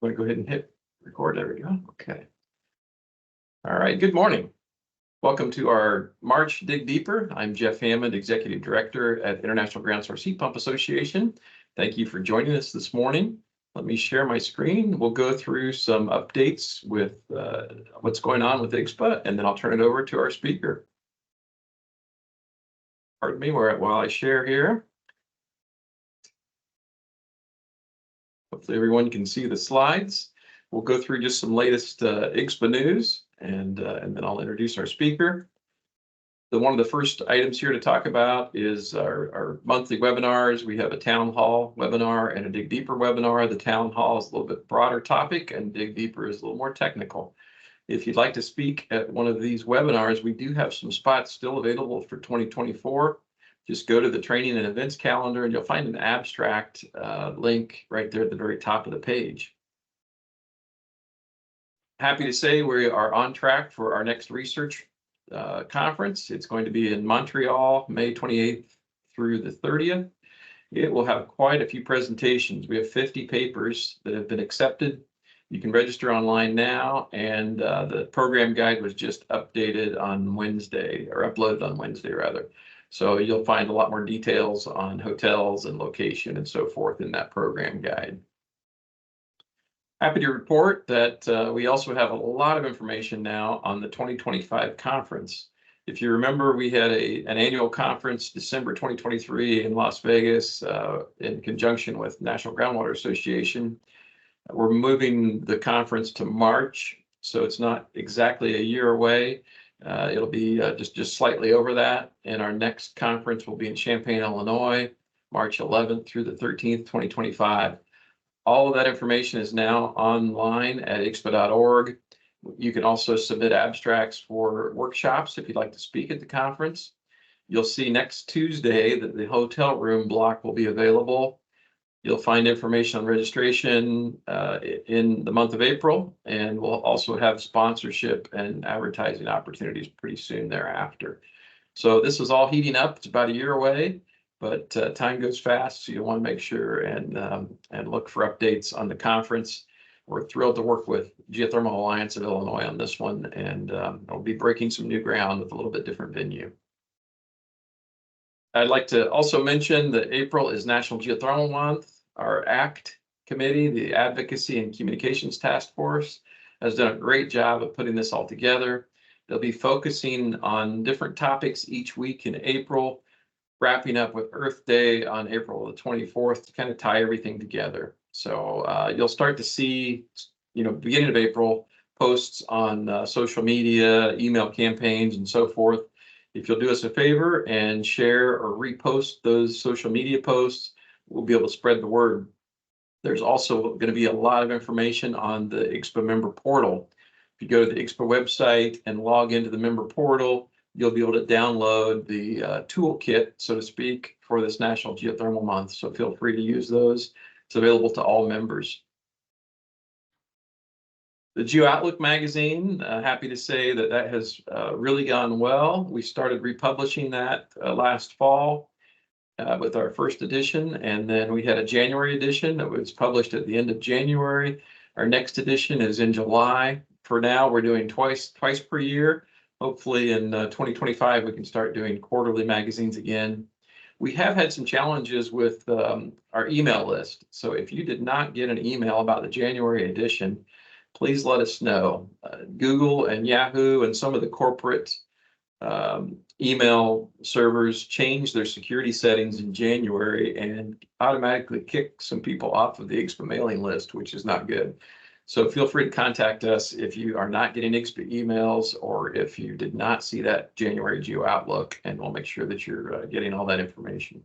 Want to go ahead and hit record? There we go. Okay. All right. Good morning. Welcome to our March Dig Deeper. I'm Jeff Hammond, Executive Director at International Ground Source Heat Pump Association. Thank you for joining us this morning. Let me share my screen. We'll go through some updates with what's going on with IGSHPA, and then I'll turn it over to our speaker. Pardon me while I share here. Hopefully everyone can see the slides. We'll go through just some latest IGSHPA news, and then I'll introduce our speaker. One of the first items here to talk about is our monthly webinars. We have a town hall webinar and a Dig Deeper webinar. The town hall is a little bit broader topic, and Dig Deeper is a little more technical. If you'd like to speak at one of these webinars, we do have some spots still available for 2024. Just go to the training and events calendar and you'll find an abstract link right there at the very top of the page. Happy to say we are on track for our next research conference. It's going to be in Montreal, May 28th through the 30th. It will have quite a few presentations. We have 50 papers that have been accepted. You can register online now, and the program guide was just updated on Wednesday, or uploaded on Wednesday rather. So you'll find a lot more details on hotels and location and so forth in that program guide. Happy to report that we also have a lot of information now on the 2025 conference. If you remember, we had an annual conference December 2023 in Las Vegas in conjunction with National Groundwater Association. We're moving the conference to March, so it's not exactly a year away. It'll be just slightly over that. And our next conference will be in Champaign, Illinois, March 11th through the 13th, 2025. All of that information is now online at IGSHPA.org. You can also submit abstracts for workshops if you'd like to speak at the conference. You'll see next Tuesday that the hotel room block will be available. You'll find information on registration in the month of April, and we'll also have sponsorship and advertising opportunities pretty soon thereafter. So this is all heating up. It's about a year away, but time goes fast, so you want to make sure and look for updates on the conference. We're thrilled to work with Geothermal Alliance of Illinois on this one, and we'll be breaking some new ground with a little bit different venue. I'd like to also mention that April is National Geothermal Month. Our ACT committee, the Advocacy and Communications Task Force, has done a great job of putting this all together. They'll be focusing on different topics each week in April, wrapping up with Earth Day on April the 24th to kind of tie everything together. So you'll start to see, beginning of April, posts on social media, email campaigns, and so forth. If you'll do us a favor and share or repost those social media posts, we'll be able to spread the word. There's also going to be a lot of information on the IGSHPA member portal. If you go to the IGSHPA website and log into the member portal, you'll be able to download the toolkit, so to speak, for this National Geothermal Month. So feel free to use those. It's available to all members. The Geo Outlook magazine, happy to say that has really gone well. We started republishing that last fall with our first edition, and then we had a January edition that was published at the end of January. Our next edition is in July. For now, we're doing twice per year. Hopefully in 2025, we can start doing quarterly magazines again. We have had some challenges with our email list. So if you did not get an email about the January edition, please let us know. Google and Yahoo and some of the corporate email servers changed their security settings in January and automatically kicked some people off of the IGSHPA mailing list, which is not good. So feel free to contact us if you are not getting IGSHPA emails or if you did not see that January Geo Outlook, and we'll make sure that you're getting all that information.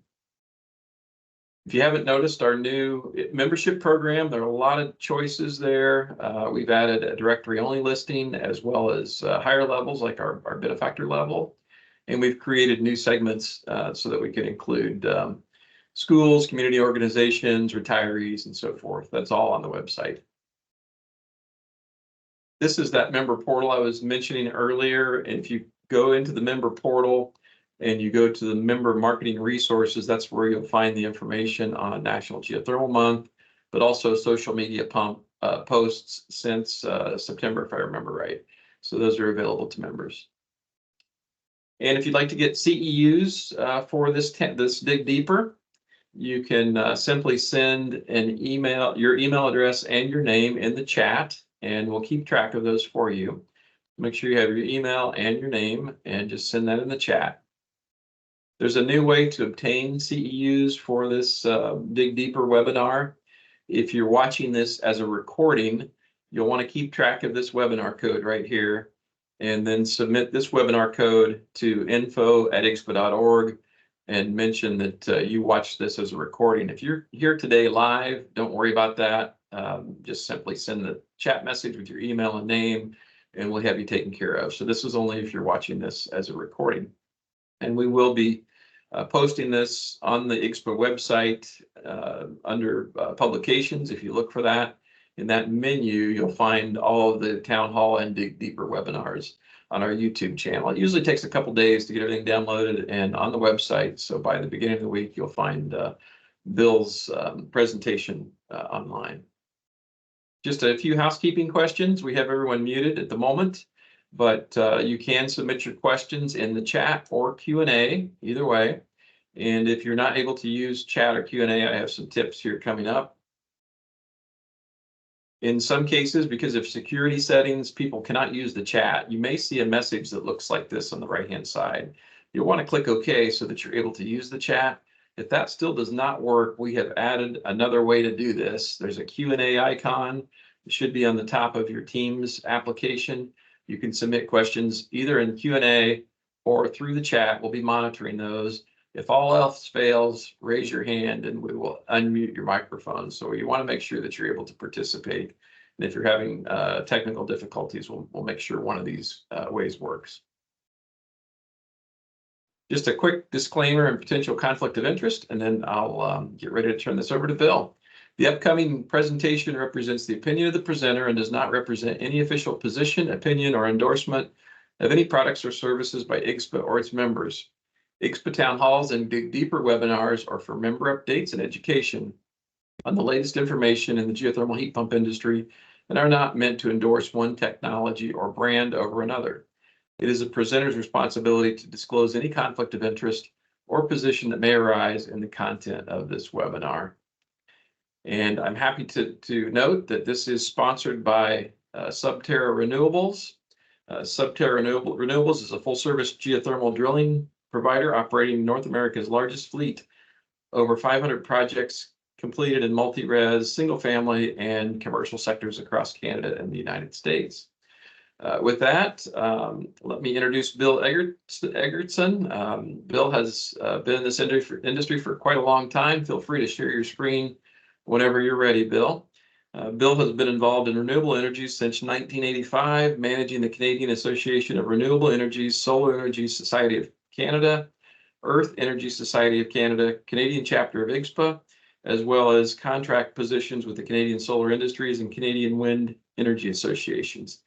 If you haven't noticed our new membership program, there are a lot of choices there. We've added a directory-only listing as well as higher levels like our benefactor level. And we've created new segments so that we can include schools, community organizations, retirees, and so forth. That's all on the website. This is that member portal I was mentioning earlier. And if you go into the member portal, and you go to the member marketing resources, that's where you'll find the information on National Geothermal Month, but also social media posts since September, if I remember right. So those are available to members. And if you'd like to get CEUs for this Dig Deeper, you can simply send an email, your email address and your name in the chat, and we'll keep track of those for you. Make sure you have your email and your name, and just send that in the chat. There's a new way to obtain CEUs for this Dig Deeper webinar. If you're watching this as a recording, you'll want to keep track of this webinar code right here, and then submit this webinar code to info@IGSHPA.org and mention that you watched this as a recording. If you're here today live, don't worry about that. Just simply send the chat message with your email and name, and we'll have you taken care of. So this is only if you're watching this as a recording. And we will be posting this on the IGSHPA website under publications. If you look for that, in that menu, you'll find all of the Town Hall and Dig Deeper webinars on our YouTube channel. It usually takes a couple days to get everything downloaded and on the website. So by the beginning of the week, you'll find Bill's presentation online. Just a few housekeeping questions. We have everyone muted at the moment, but you can submit your questions in the chat or Q&A, either way. And if you're not able to use chat or Q&A, I have some tips here coming up. In some cases, because of security settings, people cannot use the chat. You may see a message that looks like this on the right-hand side. You'll want to click OK so that you're able to use the chat. If that still does not work, we have added another way to do this. There's a Q&A icon. It should be on the top of your Teams application. You can submit questions either in Q&A or through the chat. We'll be monitoring those. If all else fails, raise your hand and we will unmute your microphone. So you want to make sure that you're able to participate. And if you're having technical difficulties, we'll make sure one of these ways works. Just a quick disclaimer and potential conflict of interest, and then I'll get ready to turn this over to Bill. The upcoming presentation represents the opinion of the presenter and does not represent any official position, opinion, or endorsement of any products or services by IGSHPA or its members. IGSHPA Town Halls and Dig Deeper webinars are for member updates and education on the latest information in the geothermal heat pump industry and are not meant to endorse one technology or brand over another. It is a presenter's responsibility to disclose any conflict of interest or position that may arise in the content of this webinar. And I'm happy to note that this is sponsored by Subterra Renewables. Subterra Renewables is a full-service geothermal drilling provider operating North America's largest fleet, over 500 projects completed in multi-res, single-family, and commercial sectors across Canada and the United States. With that, let me introduce Bill Eggertson. Bill has been in this industry for quite a long time. Feel free to share your screen whenever you're ready, Bill. Bill has been involved in renewable energy since 1985, managing the Canadian Association of Renewable Energies, Solar Energy Society of Canada, Earth Energy Society of Canada, Canadian chapter of IGSHPA, as well as contract positions with the Canadian Solar Industries and Canadian Wind Energy Associations.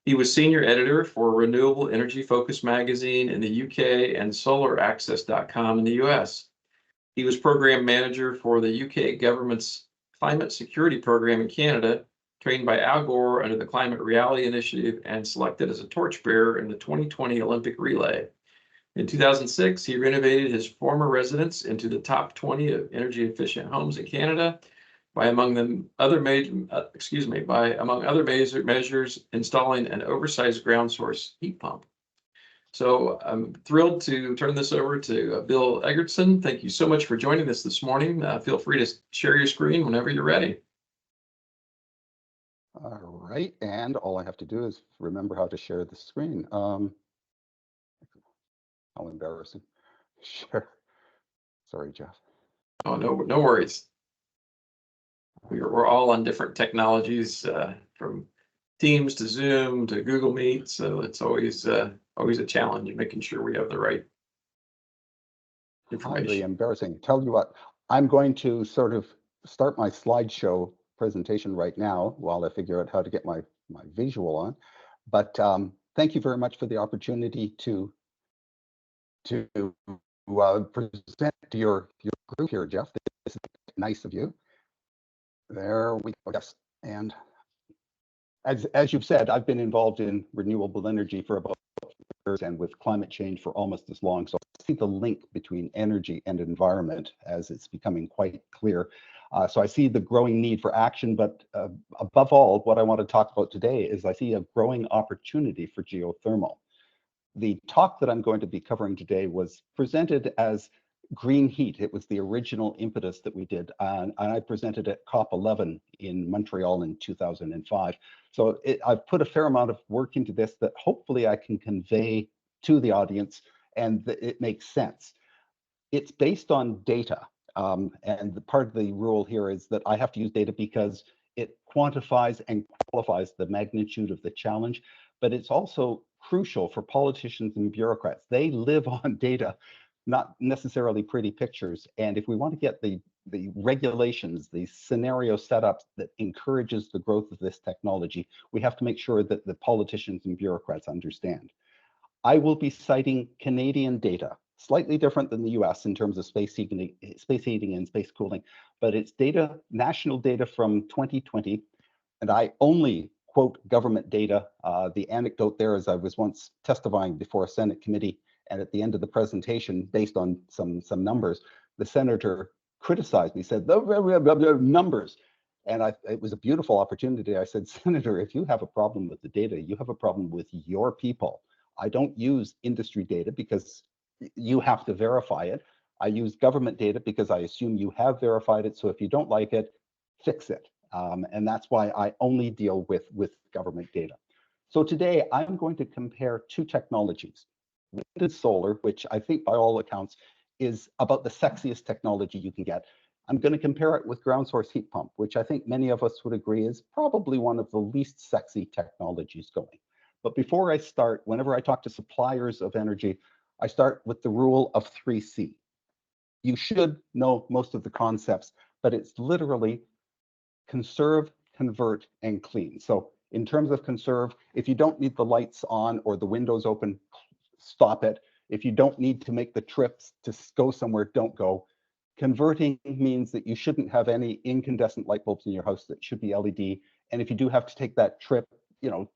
He was senior editor for Renewable Energy Focus magazine in the UK and solaraccess.com in the US. He was program manager for the UK government's climate security program in Canada, trained by Al Gore under the Climate Reality Initiative, and selected as a torchbearer in the 2020 Olympic relay. In 2006, he renovated his former residence into the top 20 of energy efficient homes in Canada by among other measures installing an oversized ground source heat pump. So I'm thrilled to turn this over to Bill Eggertson. Thank you so much for joining us this morning. Feel free to share your screen whenever you're ready. All right, and all I have to do is remember how to share the screen. How embarrassing. Sure. Sorry, Jeff. Oh, no worries. We're all on different technologies, from Teams to Zoom to Google Meet, so it's always a challenge in making sure we have the right information. Highly embarrassing. Tell you what, I'm going to sort of start my slideshow presentation right now while I figure out how to get my visual on. But thank you very much for the opportunity to present to your group here, Jeff. This is nice of you. There we go. Yes. And as you've said, I've been involved in renewable energy for about years and with climate change for almost as long. So I see the link between energy and environment as it's becoming quite clear. So I see the growing need for action, but above all, what I want to talk about today is I see a growing opportunity for geothermal. The talk that I'm going to be covering today was presented as green heat. It was the original impetus that we did, and I presented at COP11 in Montreal in 2005. So I've put a fair amount of work into this that hopefully I can convey to the audience and that it makes sense. It's based on data. And the part of the rule here is that I have to use data because it quantifies and qualifies the magnitude of the challenge, but it's also crucial for politicians and bureaucrats. They live on data, not necessarily pretty pictures. And if we want to get the regulations, the scenario setups that encourages the growth of this technology, we have to make sure that the politicians and bureaucrats understand. I will be citing Canadian data, slightly different than the US in terms of space heating and space cooling, but it's data, national data from 2020, and I only quote government data. The anecdote there is I was once testifying before a Senate committee, and at the end of the presentation, based on some numbers, the senator criticized me, said, the numbers. And it was a beautiful opportunity. I said, Senator, if you have a problem with the data, you have a problem with your people. I don't use industry data because you have to verify it. I use government data because I assume you have verified it. So if you don't like it, fix it. And that's why I only deal with government data. So today I'm going to compare two technologies, wind and solar, which I think by all accounts is about the sexiest technology you can get. I'm going to compare it with ground source heat pump, which I think many of us would agree is probably one of the least sexy technologies going. But before I start, whenever I talk to suppliers of energy, I start with the rule of 3C. You should know most of the concepts, but it's literally conserve, convert, and clean. So in terms of conserve, if you don't need the lights on or the windows open, stop it. If you don't need to make the trips to go somewhere, don't go. Converting means that you shouldn't have any incandescent light bulbs in your house, that should be LED. And if you do have to take that trip,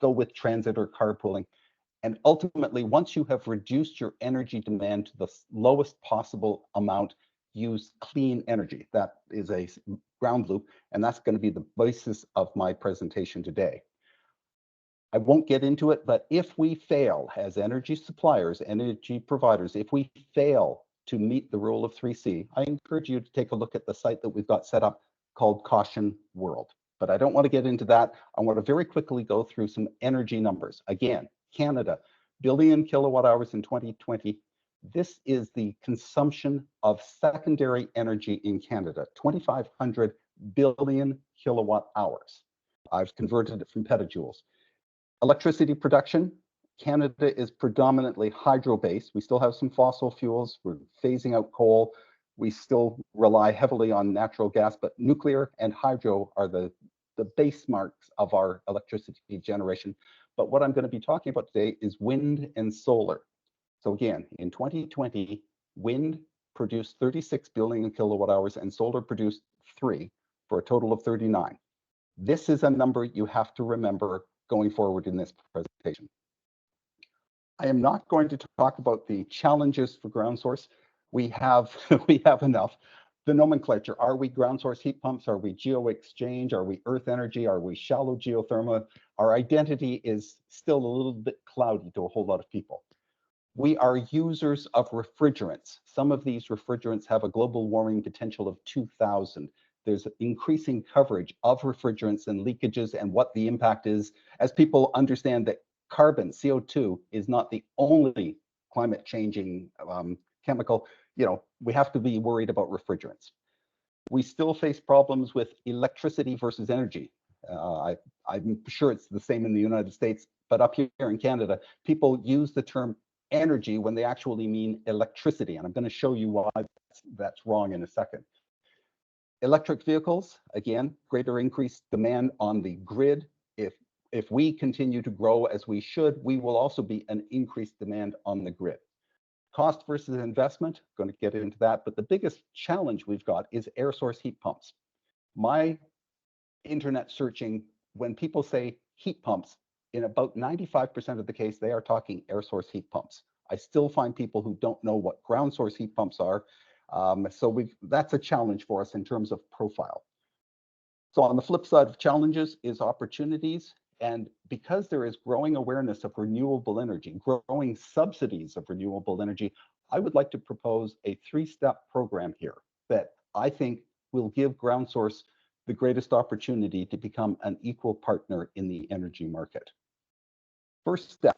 go with transit or carpooling. And ultimately, once you have reduced your energy demand to the lowest possible amount, use clean energy. That is a ground loop, and that's going to be the basis of my presentation today. I won't get into it, but if we fail as energy suppliers, energy providers, if we fail to meet the rule of 3C, I encourage you to take a look at the site that we've got set up called Caution World. But I don't want to get into that. I want to very quickly go through some energy numbers. Again, Canada, billion kilowatt hours in 2020. This is the consumption of secondary energy in Canada, 2,500 billion kilowatt hours. I've converted it from petajoules. Electricity production, Canada is predominantly hydro-based. We still have some fossil fuels. We're phasing out coal. We still rely heavily on natural gas, but nuclear and hydro are the base marks of our electricity generation. But what I'm going to be talking about today is wind and solar. So again, in 2020, wind produced 36 billion kilowatt hours and solar produced 3 for a total of 39. This is a number you have to remember going forward in this presentation. I am not going to talk about the challenges for ground source. We have enough. The nomenclature, are we ground source heat pumps? Are we geo exchange? Are we earth energy? Are we shallow geothermal? Our identity is still a little bit cloudy to a whole lot of people. We are users of refrigerants. Some of these refrigerants have a global warming potential of 2,000. There's increasing coverage of refrigerants and leakages and what the impact is as people understand that carbon, CO2, is not the only climate changing chemical. We have to be worried about refrigerants. We still face problems with electricity versus energy. I'm sure it's the same in the United States, but up here in Canada, people use the term energy when they actually mean electricity. And I'm going to show you why that's wrong in a second. Electric vehicles, again, greater increased demand on the grid. If we continue to grow as we should, we will also be an increased demand on the grid. Cost versus investment, going to get into that, but the biggest challenge we've got is air source heat pumps. My internet searching, when people say heat pumps, in about 95% of the case, they are talking air source heat pumps. I still find people who don't know what ground source heat pumps are. So that's a challenge for us in terms of profile. So on the flip side of challenges is opportunities. And because there is growing awareness of renewable energy, growing subsidies of renewable energy, I would like to propose a 3-step program here that I think will give ground source the greatest opportunity to become an equal partner in the energy market. First step,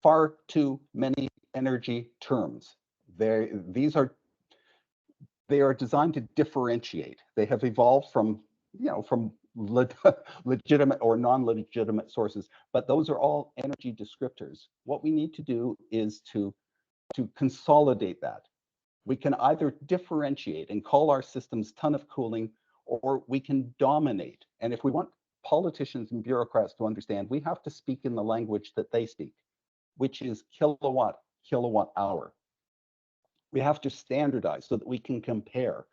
far too many energy terms. They are designed to differentiate. They have evolved from, from legitimate or non-legitimate sources, but those are all energy descriptors. What we need to do is to consolidate that. We can either differentiate and call our systems ton of cooling, or we can dominate. And if we want politicians and bureaucrats to understand, we have to speak in the language that they speak, which is kilowatt hour. We have to standardize so that we can compare.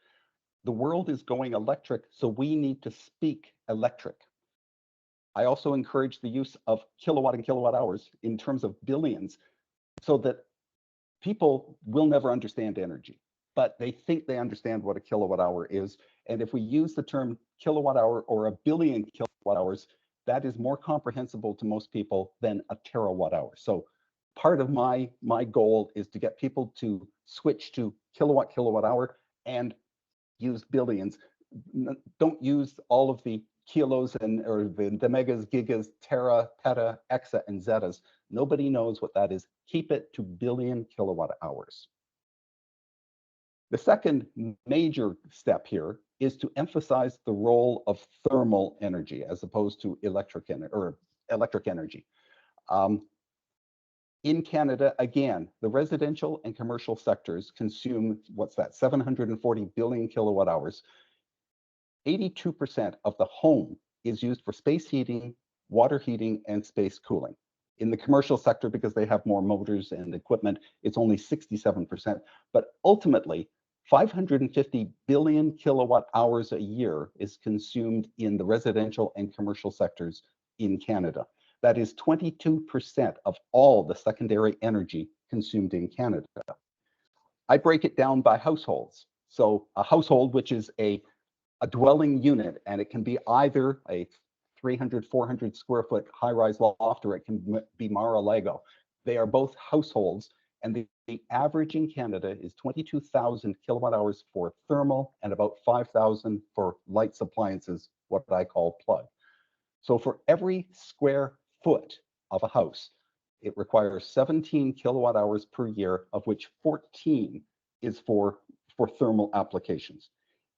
The world is going electric, so we need to speak electric. I also encourage the use of kilowatt and kilowatt hours in terms of billions, so that people will never understand energy, but they think they understand what a kilowatt hour is. And if we use the term kilowatt hour or a billion kilowatt hours, that is more comprehensible to most people than a terawatt hour. So part of my goal is to get people to switch to kilowatt hour and use billions. Don't use all of the kilos or the megas, gigas, tera, peta, exa, and zetas. Nobody knows what that is. Keep it to billion kilowatt hours. The second major step here is to emphasize the role of thermal energy as opposed to electric energy. In Canada, again, the residential and commercial sectors consume, 740 billion kilowatt hours. 82% of the home is used for space heating, water heating, and space cooling. In the commercial sector, because they have more motors and equipment, it's only 67%. But ultimately, 550 billion kilowatt hours a year is consumed in the residential and commercial sectors in Canada. That is 22% of all the secondary energy consumed in Canada. I break it down by households. So a household, which is a dwelling unit, and it can be either a 300, 400 square foot high-rise loft, or it can be Mar-a-Lago. They are both households, and the average in Canada is 22,000 kilowatt hours for thermal and about 5,000 for lights appliances, what I call plug. So for every square foot of a house, it requires 17 kilowatt hours per year, of which 14 is for thermal applications.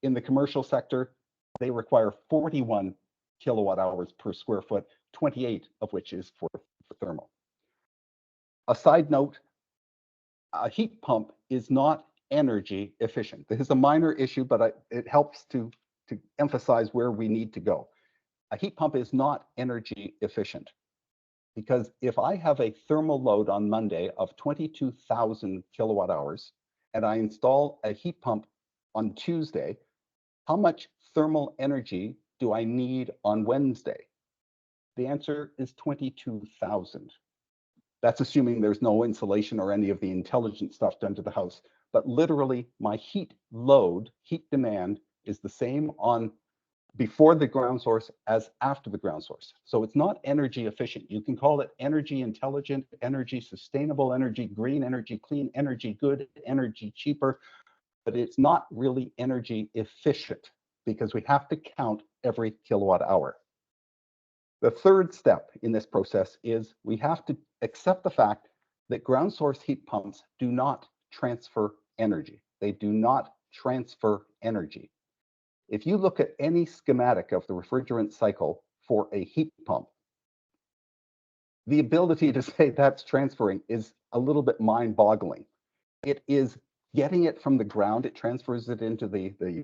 In the commercial sector, they require 41 kilowatt hours per square foot, 28 of which is for thermal. A side note, a heat pump is not energy efficient. This is a minor issue, but it helps to emphasize where we need to go. A heat pump is not energy efficient, because if I have a thermal load on Monday of 22,000 kilowatt hours and I install a heat pump on Tuesday, how much thermal energy do I need on Wednesday? The answer is 22,000. That's assuming there's no insulation or any of the intelligent stuff done to the house. But literally, my heat load, heat demand, is the same on before the ground source as after the ground source. So it's not energy efficient. You can call it energy intelligent, energy sustainable, energy green, energy clean, energy good, energy cheaper, but it's not really energy efficient, because we have to count every kilowatt hour. The third step in this process is we have to accept the fact that ground source heat pumps do not transfer energy. They do not transfer energy. If you look at any schematic of the refrigerant cycle for a heat pump, the ability to say that's transferring is a little bit mind-boggling. It is getting it from the ground, it transfers it into the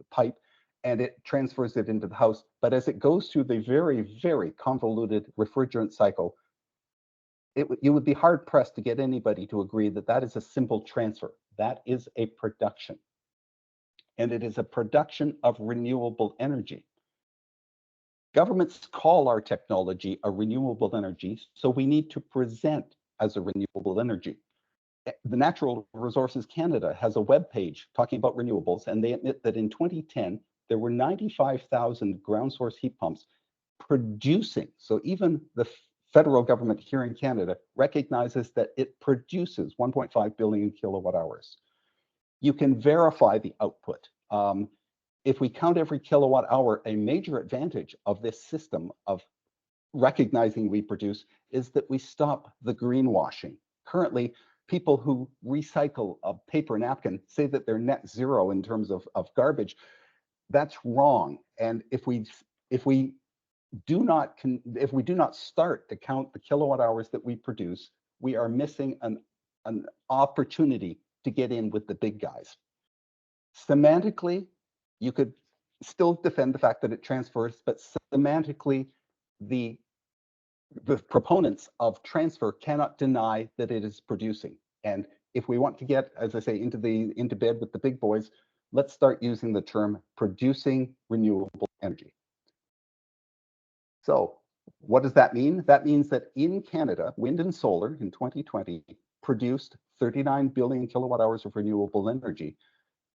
pipe, and it transfers it into the house. But as it goes through the very, very convoluted refrigerant cycle, you would be hard-pressed to get anybody to agree that that is a simple transfer. That is a production. and it is a production of renewable energy. Governments call our technology a renewable energy, so we need to present as a renewable energy. The Natural Resources Canada has a web page talking about renewables, and they admit that in 2010, there were 95,000 ground source heat pumps producing. So even the federal government here in Canada recognizes that it produces 1.5 billion kilowatt hours. You can verify the output. If we count every kilowatt hour, a major advantage of this system of recognizing we produce is that we stop the greenwashing. Currently, people who recycle a paper napkin say that they're net zero in terms of garbage. That's wrong. And if we do not start to count the kilowatt hours that we produce, we are missing an opportunity to get in with the big guys. Semantically, you could still defend the fact that it transfers, but semantically, the proponents of transfer cannot deny that it is producing. And if we want to get, as I say, into bed with the big boys, let's start using the term producing renewable energy. So what does that mean? That means that in Canada, wind and solar in 2020 produced 39 billion kilowatt hours of renewable energy.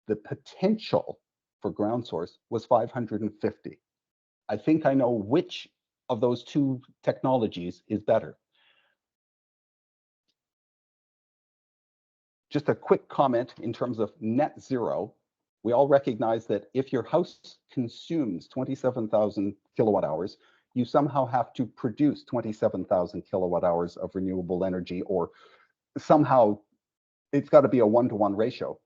The potential for ground source was 550. I think I know which of those two technologies is better. Just a quick comment in terms of net zero. We all recognize that if your house consumes 27,000 kilowatt hours, you somehow have to produce 27,000 kilowatt hours of renewable energy, or somehow it's got to be a 1-to-1 ratio.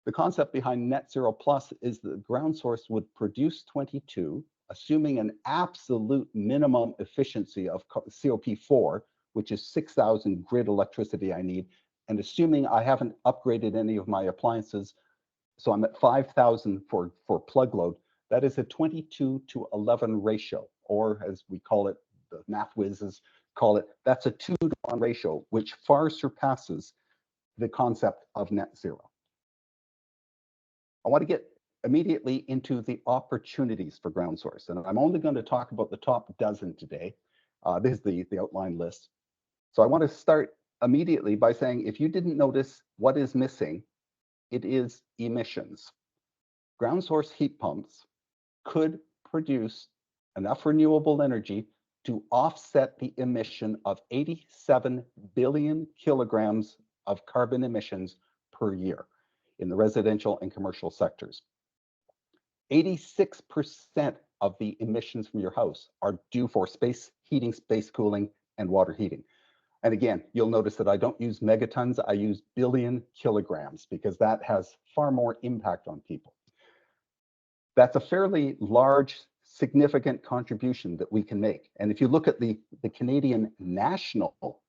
The concept behind NetZeroPLUS is that the ground source would produce 22, assuming an absolute minimum efficiency of COP4, which is 6,000 grid electricity I need, and assuming I haven't upgraded any of my appliances, so I'm at 5,000 for plug load. That is a 22-to-11 ratio, or as we call it, the math whizzes call it, that's a 2-to-1 ratio, which far surpasses the concept of net zero. I want to get immediately into the opportunities for ground source, and I'm only going to talk about the top dozen today. This is the outline list. So I want to start immediately by saying, if you didn't notice what is missing, it is emissions. Ground source heat pumps could produce enough renewable energy to offset the emission of 87 billion kilograms of carbon emissions per year in the residential and commercial sectors. 86% of the emissions from your house are due for space heating, space cooling, and water heating. And again, you'll notice that I don't use megatons, I use billion kilograms, because that has far more impact on people. That's a fairly large, significant contribution that we can make. And if you look at the Canadian national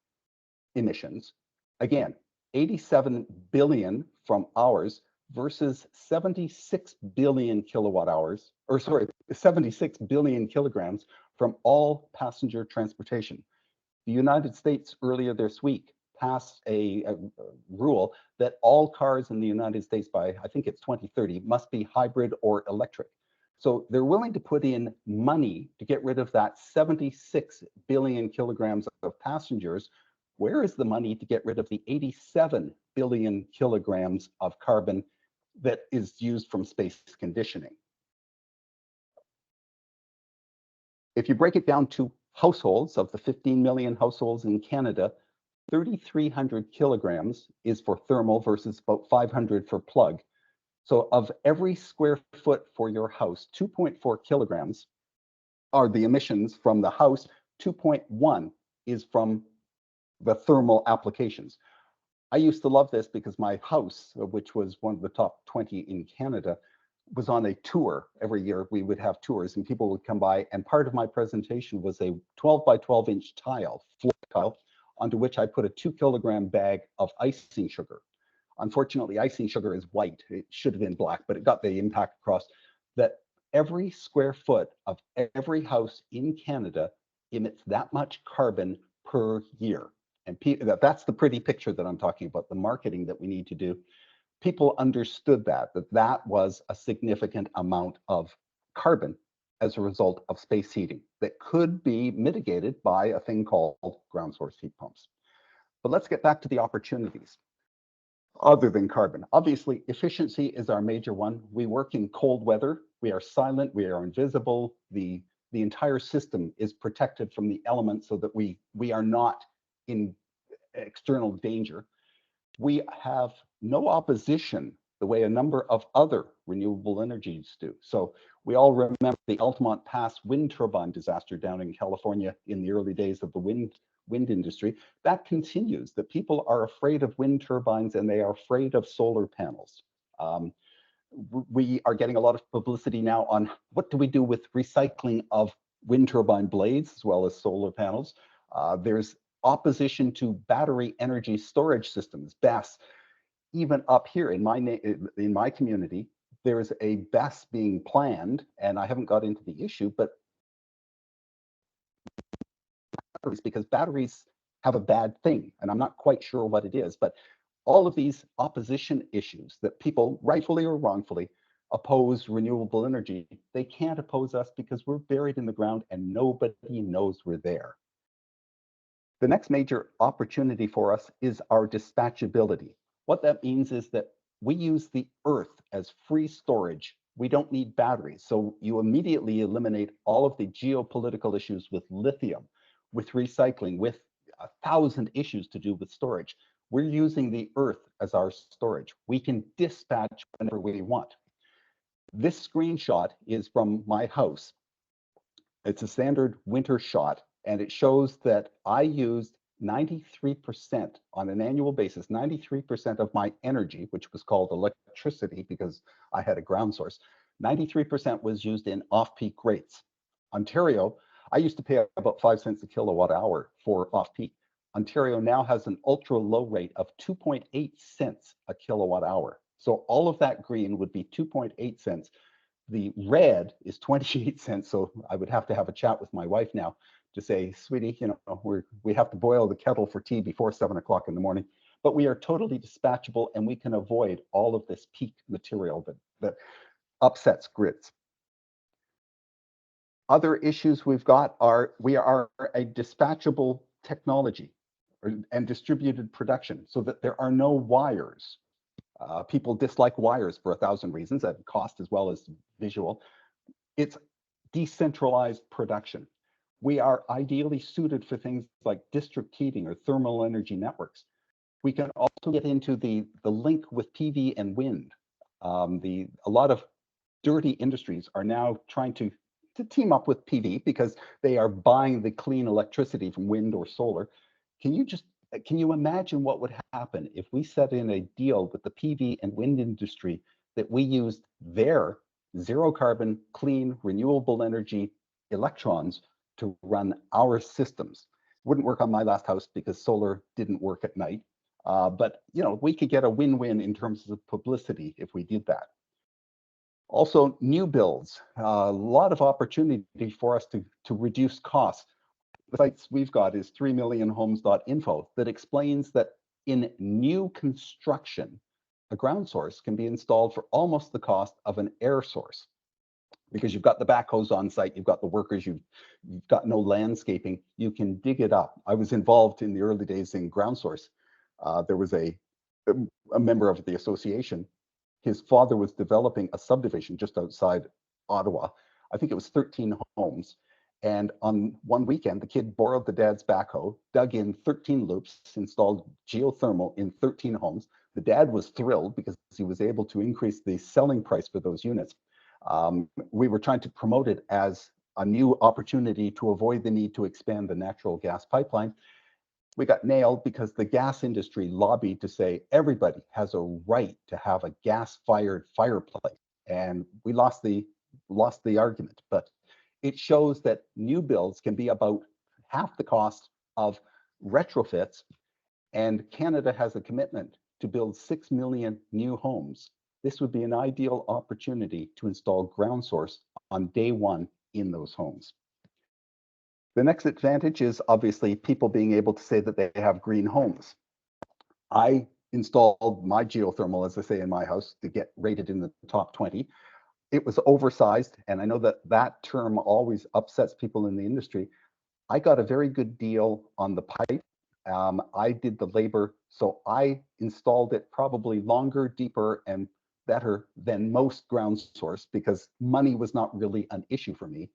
emissions, again, 87 billion from ours versus 76 billion kilowatt hours, or sorry, 76 billion kilograms from all passenger transportation. The United States earlier this week passed a rule that all cars in the United States by, I think it's 2030, must be hybrid or electric. So they're willing to put in money to get rid of that 76 billion kilograms of passengers. Where is the money to get rid of the 87 billion kilograms of carbon that is used from space conditioning? If you break it down to households, of the 15 million households in Canada, 3,300 kilograms is for thermal versus about 500 for plug. So of every square foot for your house, 2.4 kilograms are the emissions from the house, 2.1 is from the thermal applications. I used to love this because my house, which was one of the top 20 in Canada, was on a tour. Every year we would have tours and people would come by, and part of my presentation was a 12 by 12 inch tile, floor tile, onto which I put a 2-kilogram bag of icing sugar. Unfortunately, icing sugar is white. It should have been black, but it got the impact across that every square foot of every house in Canada emits that much carbon per year. And that's the pretty picture that I'm talking about, the marketing that we need to do people understood that was a significant amount of carbon as a result of space heating that could be mitigated by a thing called ground source heat pumps. But let's get back to the opportunities other than carbon. Obviously, efficiency is our major one. We work in cold weather. We are silent. We are invisible. The entire system is protected from the elements so that we are not in external danger. We have no opposition the way a number of other renewable energies do. So we all remember the Altamont Pass wind turbine disaster down in California in the early days of the wind industry. That continues, that people are afraid of wind turbines and they are afraid of solar panels. We are getting a lot of publicity now on what do we do with recycling of wind turbine blades as well as solar panels. There's opposition to battery energy storage systems, BESS. Even up here in my community, there's a BESS being planned, and I haven't got into the issue, but because batteries have a bad thing, and I'm not quite sure what it is, but all of these opposition issues that people, rightfully or wrongfully, oppose renewable energy, they can't oppose us because we're buried in the ground and nobody knows we're there. The next major opportunity for us is our dispatchability. What that means is that we use the earth as free storage. We don't need batteries. So you immediately eliminate all of the geopolitical issues with lithium, with recycling, with 1,000 issues to do with storage. We're using the earth as our storage. We can dispatch whenever we want. This screenshot is from my house. It's a standard winter shot, and it shows that I used 93% on an annual basis, 93% of my energy, which was called electricity because I had a ground source, 93% was used in off-peak rates. Ontario, I used to pay about 5 cents a kilowatt hour for off-peak. Ontario now has an ultra low rate of 2.8 cents a kilowatt hour. So all of that green would be 2.8 cents. The red is 28 cents. So I would have to have a chat with my wife now to say, sweetie, you know, we have to boil the kettle for tea before 7 o'clock in the morning. But we are totally dispatchable and we can avoid all of this peak material that upsets grids. Other issues we've got are we are a dispatchable technology and distributed production so that there are no wires. People dislike wires for 1,000 reasons, that cost as well as visual. It's decentralized production. We are ideally suited for things like district heating or thermal energy networks. We can also get into the link with PV and wind. A lot of dirty industries are now trying to team up with PV because they are buying the clean electricity from wind or solar. Can you imagine what would happen if we set in a deal with the PV and wind industry that we used their zero carbon, clean, renewable energy electrons to run our systems? Wouldn't work on my last house because solar didn't work at night. But you know, we could get a win-win in terms of publicity if we did that. Also, new builds, a lot of opportunity for us to reduce costs. The sites we've got is 3millionhomes.info that explains that in new construction, a ground source can be installed for almost the cost of an air source because you've got the backhoes on site, you've got the workers, you've got no landscaping, you can dig it up. I was involved in the early days in ground source. There was a member of the association. His father was developing a subdivision just outside Ottawa. I think it was 13 homes. And on one weekend, the kid borrowed the dad's backhoe, dug in 13 loops, installed geothermal in 13 homes. The dad was thrilled because he was able to increase the selling price for those units. We were trying to promote it as a new opportunity to avoid the need to expand the natural gas pipeline. We got nailed because the gas industry lobbied to say everybody has a right to have a gas-fired fireplace, and we lost the argument. But it shows that new builds can be about half the cost of retrofits, and Canada has a commitment to build 6 million new homes. This would be an ideal opportunity to install ground source on day one in those homes. The next advantage is obviously people being able to say that they have green homes. I installed my geothermal, as I say, in my house to get rated in the top 20. It was oversized, and I know that that term always upsets people in the industry. I got a very good deal on the pipe. I did the labor, so I installed it probably longer, deeper, and better than most ground source because money was not really an issue for me.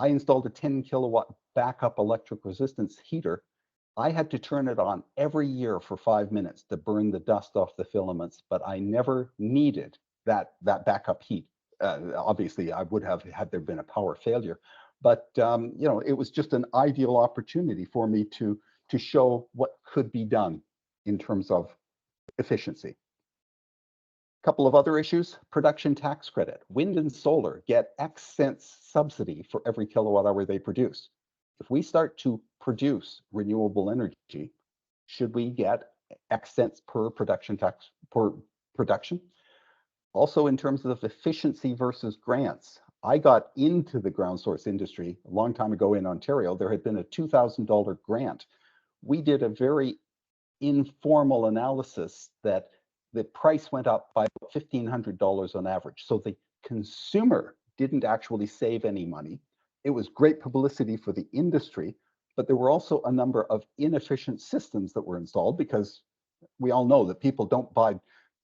I installed a 10 kilowatt backup electric resistance heater. I had to turn it on every year for 5 minutes to burn the dust off the filaments, but I never needed that backup heat. Obviously, I would have had there been a power failure, but you know, it was just an ideal opportunity for me to show what could be done in terms of efficiency. Couple of other issues: production tax credit. Wind and solar get X cents subsidy for every kilowatt hour they produce. If we start to produce renewable energy, should we get X cents per production tax per production? Also, in terms of efficiency versus grants, I got into the ground source industry a long time ago in Ontario. There had been a $2,000 grant. We did a very informal analysis that the price went up by $1,500 on average. So the consumer didn't actually save any money. It was great publicity for the industry, but there were also a number of inefficient systems that were installed because we all know that people don't buy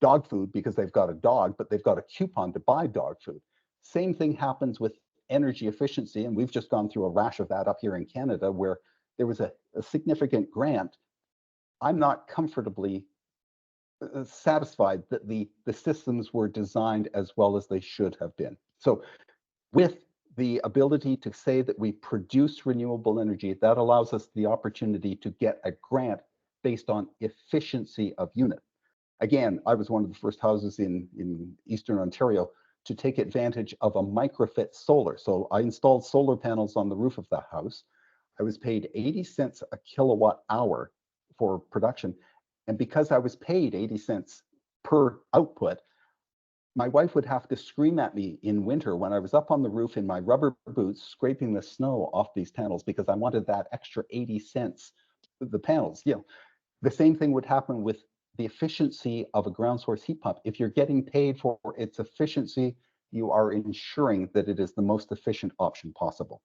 dog food because they've got a dog, but they've got a coupon to buy dog food. Same thing happens with energy efficiency, and we've just gone through a rash of that up here in Canada where there was a significant grant. I'm not comfortably satisfied that the systems were designed as well as they should have been. So with the ability to say that we produce renewable energy, that allows us the opportunity to get a grant based on efficiency of unit. Again, I was one of the first houses in Eastern Ontario to take advantage of a microfit solar. So I installed solar panels on the roof of the house. I was paid 80 cents a kilowatt hour for production. And because I was paid 80 cents per output, my wife would have to scream at me in winter when I was up on the roof in my rubber boots, scraping the snow off these panels because I wanted that extra 80 cents, the panels. You know, the same thing would happen with the efficiency of a ground source heat pump. If you're getting paid for its efficiency, you are ensuring that it is the most efficient option possible.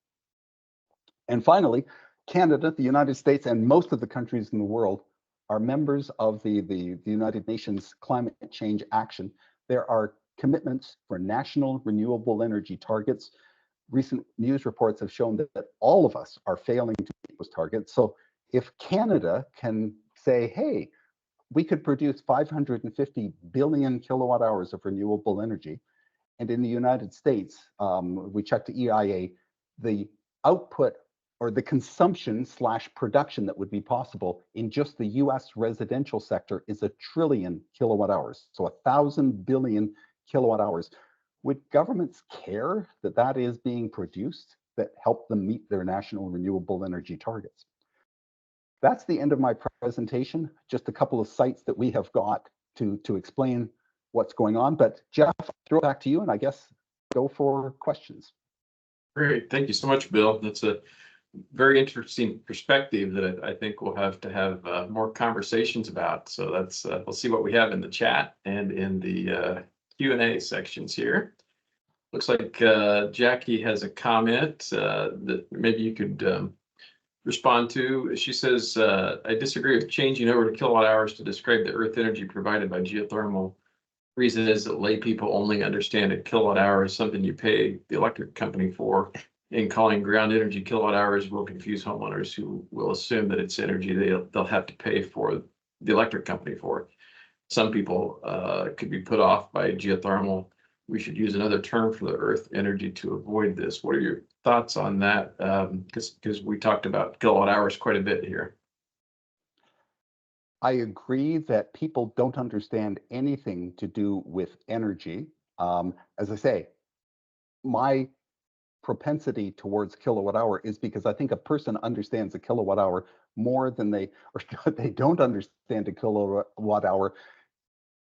And finally, Canada, the United States, and most of the countries in the world are members of the United Nations Climate Change Action. There are commitments for national renewable energy targets. Recent news reports have shown that all of us are failing to meet those targets. So if Canada can say, hey, we could produce 550 billion kilowatt hours of renewable energy, and in the United States, we checked the EIA, the output or the consumption / production that would be possible in just the US residential sector is 1 trillion kilowatt hours. So 1,000 billion kilowatt hours. Would governments care that that is being produced that help them meet their national renewable energy targets? That's the end of my presentation. Just a couple of sites that we have got to explain what's going on. But Jeff, I'll throw it back to you and I guess go for questions. Great. Thank you so much, Bill. That's a very interesting perspective that I think we'll have to have more conversations about. So that's we'll see what we have in the chat and in the Q&A sections here. Looks like Jackie has a comment that maybe you could respond to. She says, I disagree with changing over to kilowatt hours to describe the earth energy provided by geothermal. Reason is that lay people only understand a kilowatt hour is something you pay the electric company for. And calling ground energy kilowatt hours will confuse homeowners who will assume that it's energy they'll have to pay for the electric company for. Some people could be put off by geothermal. We should use another term for the earth energy to avoid this. What are your thoughts on that? Because we talked about kilowatt hours quite a bit here. I agree that people don't understand anything to do with energy. As I say, my propensity towards kilowatt hour is because I think a person understands a kilowatt hour more than they don't understand a kilowatt hour,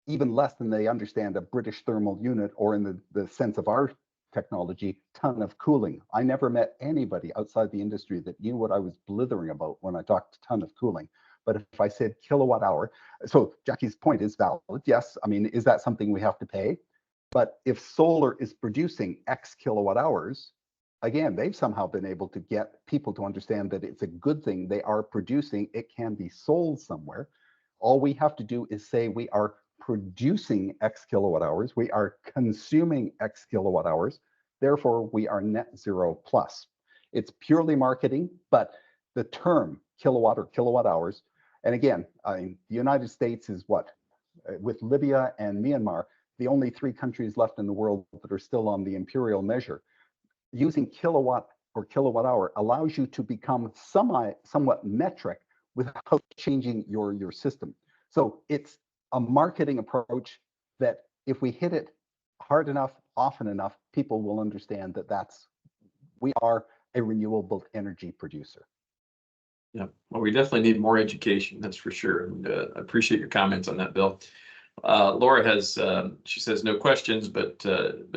even less than they understand a British thermal unit, or in the sense of our technology, ton of cooling. I never met anybody outside the industry that knew what I was blithering about when I talked ton of cooling. But if I said kilowatt hour, so Jackie's point is valid. Yes, I mean, is that something we have to pay? But if solar is producing X kilowatt hours, again, they've somehow been able to get people to understand that it's a good thing they are producing. It can be sold somewhere. All we have to do is say we are producing X kilowatt hours. We are consuming X kilowatt hours. Therefore, we are net zero plus. It's purely marketing, but the term kilowatt or kilowatt hours, and again, the United States is what? With Libya and Myanmar, the only 3 countries left in the world that are still on the imperial measure. Using kilowatt or kilowatt hour allows you to become somewhat metric without changing your system. So it's a marketing approach that if we hit it hard enough, often enough, people will understand that we are a renewable energy producer. Yeah, well, we definitely need more education, that's for sure. And I appreciate your comments on that, Bill. Laura has, she says no questions, but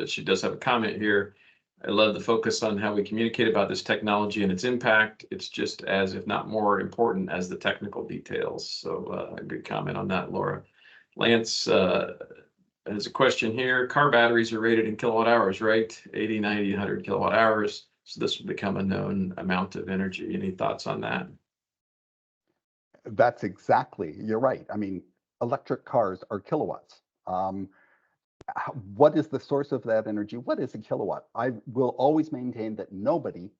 she does have a comment here. I love the focus on how we communicate about this technology and its impact. It's just as, if not more important as the technical details. So a good comment on that, Laura. Lance has a question here. Car batteries are rated in kilowatt hours, right? 80, 90, 100 kilowatt hours. So this will become a known amount of energy. Any thoughts on that? That's exactly, you're right. I mean, electric cars are kilowatts. What is the source of that energy? What is a kilowatt? I will always maintain that nobody,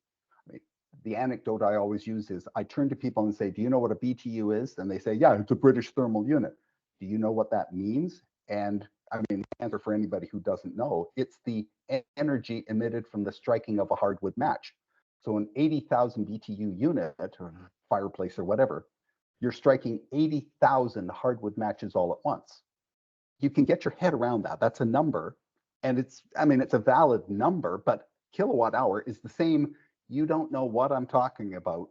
the anecdote I always use is I turn to people and say, do you know what a BTU is? And they say, yeah, it's a British thermal unit. Do you know what that means? And I mean, the answer for anybody who doesn't know, it's the energy emitted from the striking of a hardwood match. So an 80,000 BTU unit or fireplace or whatever, you're striking 80,000 hardwood matches all at once. You can get your head around that. That's a number. And it's a valid number, but kilowatt hour is the same. You don't know what I'm talking about.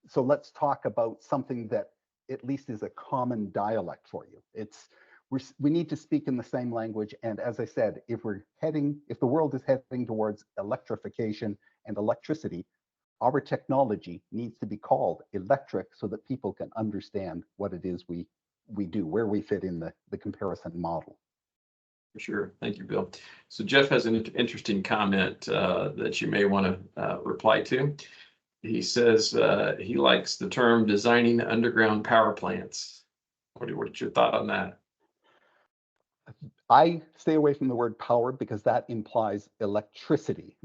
So let's talk about something that at least is a common dialect for you. We need to speak in the same language. And as I said, if the world is heading towards electrification and electricity, our technology needs to be called electric so that people can understand what it is we do, where we fit in the comparison model. For sure. Thank you, Bill. So Jeff has an interesting comment that you may want to reply to. He says he likes the term designing underground power plants. What's your thought on that? I stay away from the word power because that implies electricity.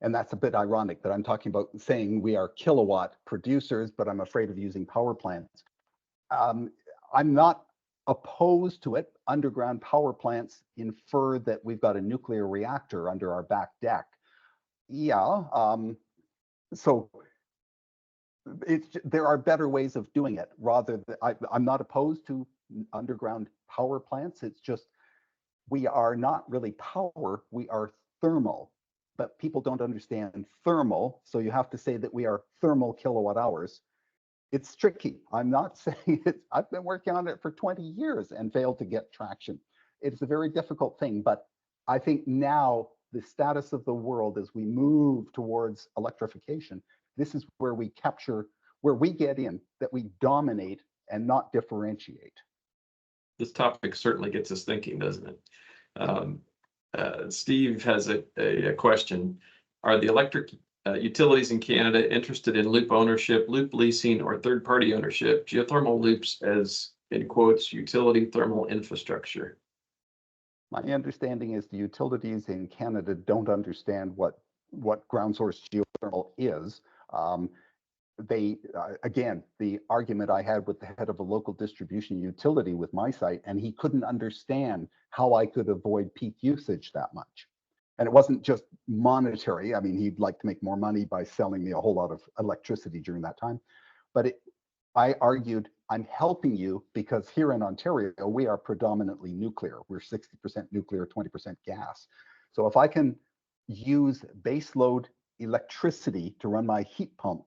And that's a bit ironic that I'm talking about saying we are kilowatt producers, but I'm afraid of using power plants. I'm not opposed to it. Underground power plants infer that we've got a nuclear reactor under our back deck. Yeah, so there are better ways of doing it. I'm not opposed to underground power plants. It's just we are not really power, we are thermal. But people don't understand thermal, so you have to say that we are thermal kilowatt hours. It's tricky. I'm not saying it. I've been working on it for 20 years and failed to get traction. It's a very difficult thing, but I think now the status of the world as we move towards electrification, this is where we get in, that we dominate and not differentiate. This topic certainly gets us thinking, doesn't it? Steve has a question. Are the electric utilities in Canada interested in loop ownership, loop leasing, or third-party ownership, geothermal loops as, in quotes, utility thermal infrastructure? My understanding is the utilities in Canada don't understand what ground source geothermal is. Again, the argument I had with the head of a local distribution utility with my site, and he couldn't understand how I could avoid peak usage that much. And it wasn't just monetary. I mean, he'd like to make more money by selling me a whole lot of electricity during that time. But I argued, I'm helping you because here in Ontario, we are predominantly nuclear. We're 60% nuclear, 20% gas. So if I can use baseload electricity to run my heat pump,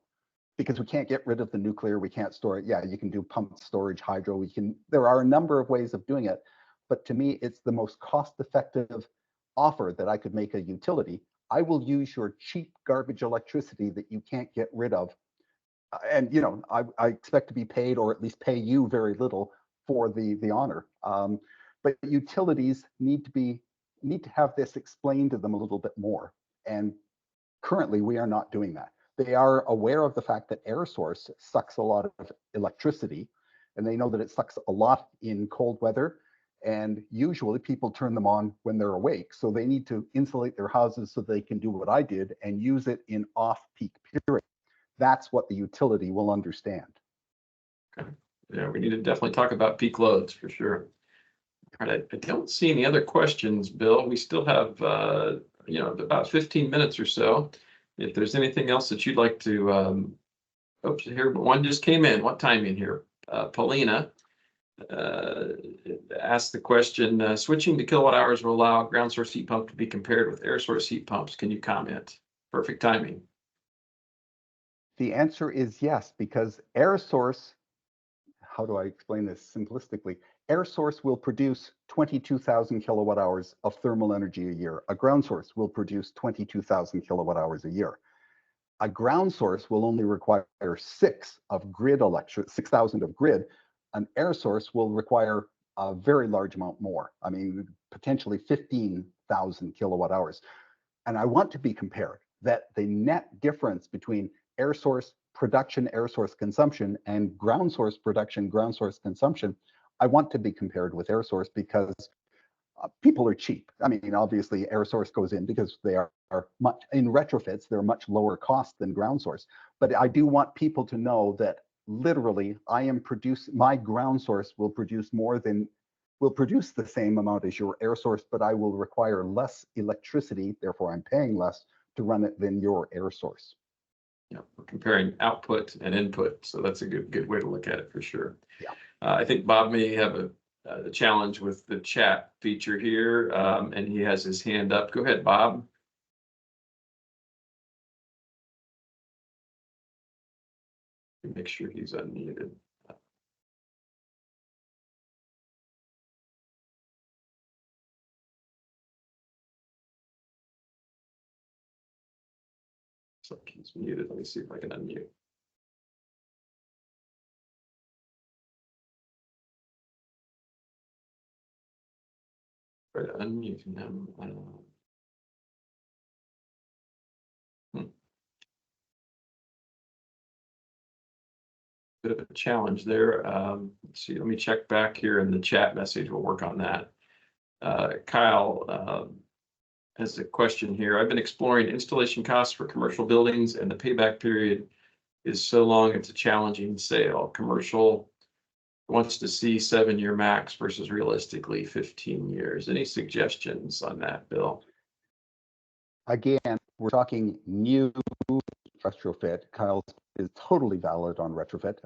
because we can't get rid of the nuclear, we can't store it. Yeah, you can do pumped storage, hydro. There are a number of ways of doing it, but to me, it's the most cost-effective offer that I could make a utility. I will use your cheap garbage electricity that you can't get rid of and I expect to be paid, or at least pay you very little for the honor. But utilities need to have this explained to them a little bit more. And currently, we are not doing that. They are aware of the fact that air source sucks a lot of electricity, and they know that it sucks a lot in cold weather. And usually people turn them on when they're awake. So they need to insulate their houses so they can do what I did and use it in off-peak periods. That's what the utility will understand. Okay. Yeah, we need to definitely talk about peak loads for sure. All right, I don't see any other questions, Bill. We still have, about 15 minutes or so. If there's anything else that you'd like to, oops, here, but one just came in. What timing here? Paulina asked the question, switching to kilowatt hours will allow ground source heat pump to be compared with air source heat pumps. Can you comment? Perfect timing. The answer is yes, because air source, how do I explain this simplistically? Air source will produce 22,000 kilowatt hours of thermal energy a year. A ground source will produce 22,000 kilowatt hours a year. A ground source will only require 6,000 of grid. An air source will require a very large amount more. I mean, potentially 15,000 kilowatt hours. And I want to be compared that the net difference between air source production, air source consumption, and ground source production, ground source consumption, I want to be compared with air source because people are cheap. I mean, obviously air source goes in because they are much, in retrofits, they're much lower cost than ground source. But I do want people to know that literally my ground source will produce the same amount as your air source, but I will require less electricity, therefore I'm paying less to run it than your air source. Yeah, we're comparing output and input, so that's a good way to look at it for sure. Yeah. I think Bob may have a challenge with the chat feature here, and he has his hand up. Go ahead, Bob. Make sure he's unmuted. Looks like he's muted. Let me see if I can unmute. Try to unmute him. Bit of a challenge there. Let's see, let me check back here in the chat message. We'll work on that. Kyle has a question here. I've been exploring installation costs for commercial buildings, and the payback period is so long, it's a challenging sale. Commercial wants to see 7-year max versus realistically 15 years. Any suggestions on that, Bill? Again, we're talking new retrofit. Kyle's is totally valid on retrofit,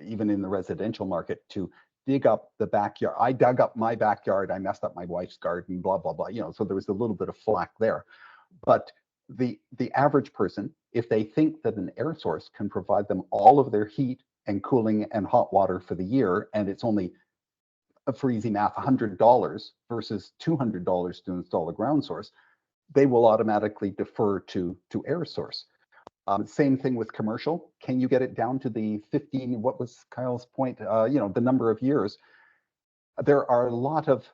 even in the residential market, to dig up the backyard. I dug up my backyard, I messed up my wife's garden, blah, blah, blah, so there was a little bit of flack there. But the average person, if they think that an air source can provide them all of their heat and cooling and hot water for the year, and it's only, for easy math, $100 versus $200 to install a ground source, they will automatically defer to air source. Same thing with commercial. Can you get it down to the 15? What was Kyle's point? The number of years. There are a lot of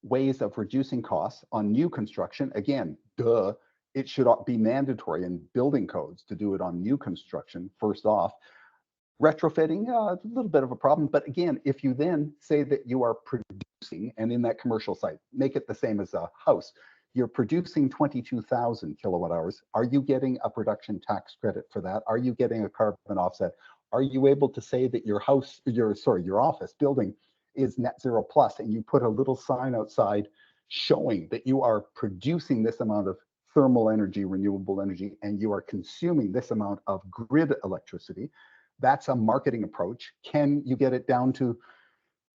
ways of reducing costs on new construction. Again, it should be mandatory in building codes to do it on new construction. First off, retrofitting, a little bit of a problem. But again, if you then say that you are producing, and in that commercial site, make it the same as a house, you're producing 22,000 kilowatt hours. Are you getting a production tax credit for that? Are you getting a carbon offset? Are you able to say that your office building is net zero plus, and you put a little sign outside showing that you are producing this amount of thermal energy, renewable energy, and you are consuming this amount of grid electricity? That's a marketing approach. Can you get it down to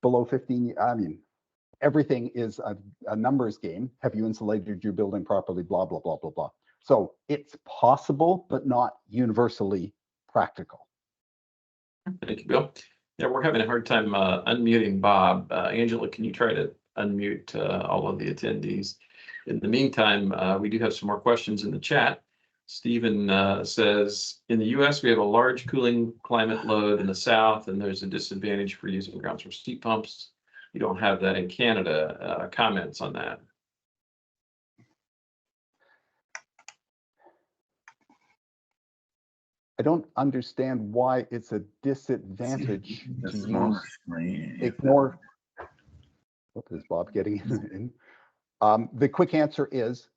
below 15? I mean, everything is a numbers game. Have you insulated your building properly? Blah, blah, blah, blah, blah. So it's possible, but not universally practical. Thank you, Bill. Yeah, we're having a hard time unmuting Bob. Angela, can you try to unmute all of the attendees? In the meantime, we do have some more questions in the chat. Stephen says, in the US, we have a large cooling climate load in the south, and there's a disadvantage for using ground source heat pumps. You don't have that in Canada. Comments on that? I don't understand why it's a disadvantage to use. Ignore. What is Bob getting in? The quick answer is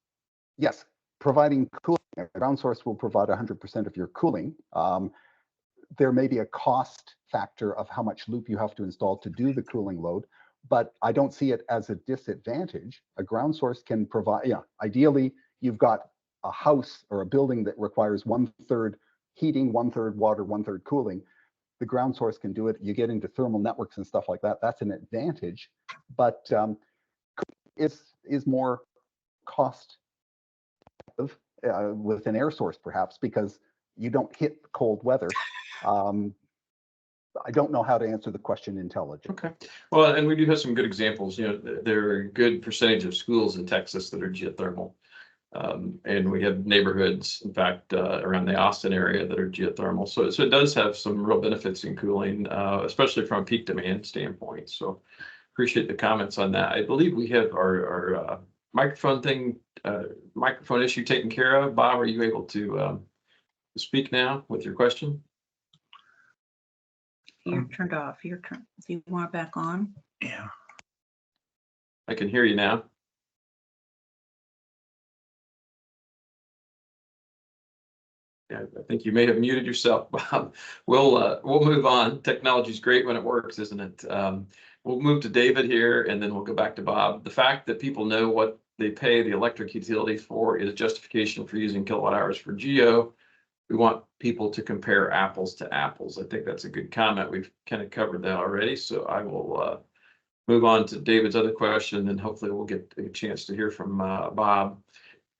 yes. Providing cooling, ground source will provide 100% of your cooling. There may be a cost factor of how much loop you have to install to do the cooling load, but I don't see it as a disadvantage. A ground source can provide, yeah, ideally you've got a house or a building that requires 1/3 heating, 1/3 water, 1/3 cooling. The ground source can do it. You get into thermal networks and stuff like that. That's an advantage, but is more cost with an air source perhaps because you don't hit cold weather. I don't know how to answer the question intelligently. Okay. Well, and we do have some good examples. You know, there are a good percentage of schools in Texas that are geothermal. And we have neighborhoods, in fact, around the Austin area that are geothermal. So it does have some real benefits in cooling, especially from a peak demand standpoint. So appreciate the comments on that. I believe we have our microphone issue taken care of. Bob, are you able to speak now with your question? You're turned off. Your turn. Do you want it back on? Yeah. I can hear you now. Yeah, I think you may have muted yourself, Bob. We'll move on. Technology is great when it works, isn't it? We'll move to David here, and then we'll go back to Bob. The fact that people know what they pay the electric utility for is justification for using kilowatt hours for geo. We want people to compare apples to apples. I think that's a good comment. We've kind of covered that already. So I will move on to David's other question, and hopefully we'll get a chance to hear from Bob.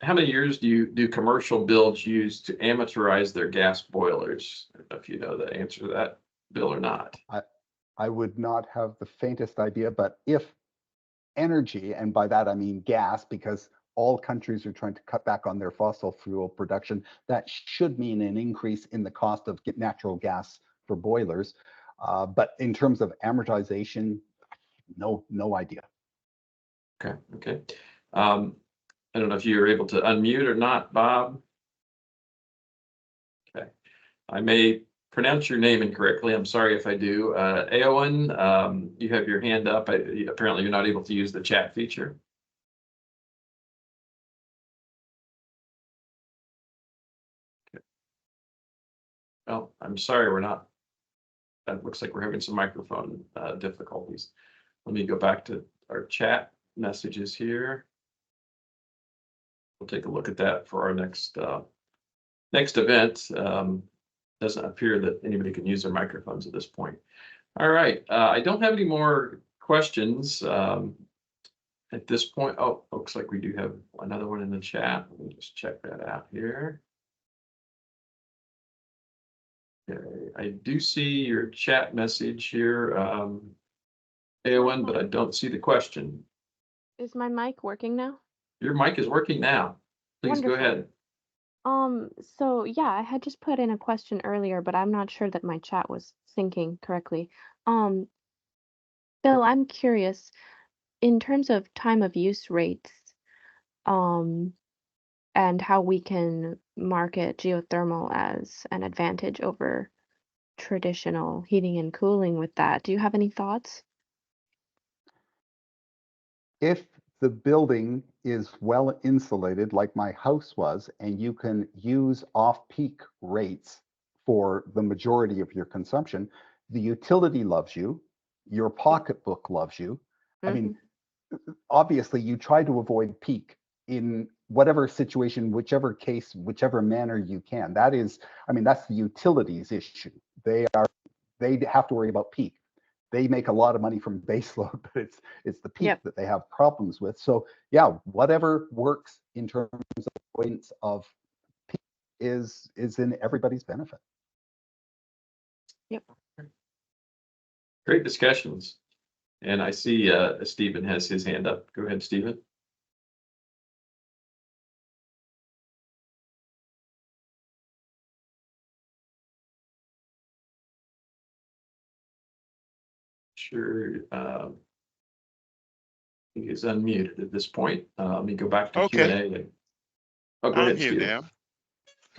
How many years do commercial builds use to amateurize their gas boilers? I don't know if you know the answer to that, Bill, or not. I would not have the faintest idea, but if energy, and by that I mean gas, because all countries are trying to cut back on their fossil fuel production, that should mean an increase in the cost of natural gas for boilers. But in terms of amortization, no idea. Okay. I don't know if you're able to unmute or not, Bob. Okay. I may pronounce your name incorrectly. I'm sorry if I do. Aowen, you have your hand up. Apparently you're not able to use the chat feature. Okay. Well, I'm sorry, we're not. That looks like we're having some microphone difficulties. Let me go back to our chat messages here. We'll take a look at that for our next event. Doesn't appear that anybody can use their microphones at this point. All right, I don't have any more questions at this point. Oh, looks like we do have another one in the chat. Let me just check that out here. Okay, I do see your chat message here, Aowen, but I don't see the question. Is my mic working now? Your mic is working now. Please go ahead. So yeah, I had just put in a question earlier, but I'm not sure that my chat was syncing correctly. Bill, I'm curious, in terms of time of use rates, and how we can market geothermal as an advantage over traditional heating and cooling with that. Do you have any thoughts? If the building is well insulated, like my house was, and you can use off-peak rates for the majority of your consumption, the utility loves you, your pocketbook loves you. I mean, obviously you try to avoid peak in whatever situation, whichever case, whichever manner you can. That is, I mean, that's the utilities issue. They have to worry about peak. They make a lot of money from baseload, but it's the peak that they have problems with. So yeah, whatever works in terms of avoidance of peak is in everybody's benefit. Yep. Great discussions. And I see Stephen has his hand up. Go ahead, Stephen. Sure. He is unmuted at this point. Let me go back to Okay. Q&A. Oh, go I'm ahead, here Stephen. now.